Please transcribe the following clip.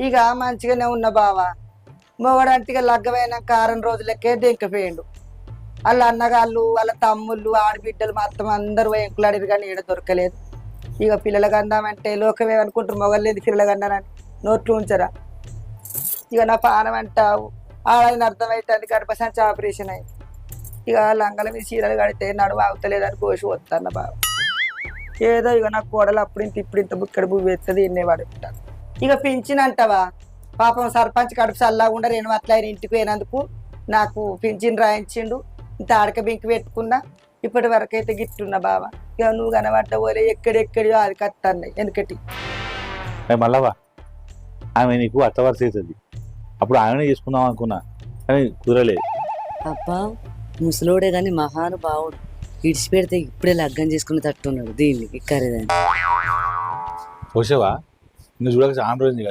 ఇక మంచిగానే ఉన్న బావ మొగడంటిగా లగ్గమైనాక 6 రోజులకే దెంకపోయిండు. వాళ్ళ అన్నగాళ్ళు వాళ్ళ తమ్ముళ్ళు ఆడబిడ్డలు మొత్తం అందరూ ఎంకులాడిరు కానీ ఈడ దొరకలేదు. ఇక పిల్లలకు అందామంటే లోకం ఏమనుకుంటారు మొగలేదు పిల్లలకు అన్నారని నోట్లు ఉంచరా. ఇక నా పానం అంటావు ఆడని అర్థమవుతుంది. గర్భసంచి ఆపరేషన్ అయింది. ఇక లంగల మీద చీరలు కడితే నడువు ఆగుతలేదని కోసి వస్తాను బావ. ఏదో ఇక నా కోడలు ఇప్పుడు ఇంత బుక్కడ భూమి ఎత్తది ఎన్నేవాడు ఉంటాను. ఇక పింఛనంటావా పాపం సర్పంచ్ కడుపు చల్లాకుండా 2 అట్లా ఇంటికి పోయినందుకు నాకు పింఛన్ రాయించిండు. ఇంత ఆడక బింకి పెట్టుకున్నా ఇప్పటి వరకు అయితే గిట్టున్నా బావ. ఇక నువ్వు కనబడ్డ పోలే ఎక్కడెక్కడియో అది కత్తాన్నాయి వెనకటి. మళ్ళవా ఆమె నీకు అత్తవరస అవుతుంది. అప్పుడు ఆమెనే చేసుకుందాం అనుకున్నా కానీ కుదరలేదు. అబ్బా ముసలోడే గాని మహానుభావుడు ఇడిచిపెడితే ఇప్పుడే లగ్గం చేసుకుని తట్టున్నాడు దీన్ని ఇక్కరేదాన్ని. పోసేవా నువ్వు చూడక చాలా రోజు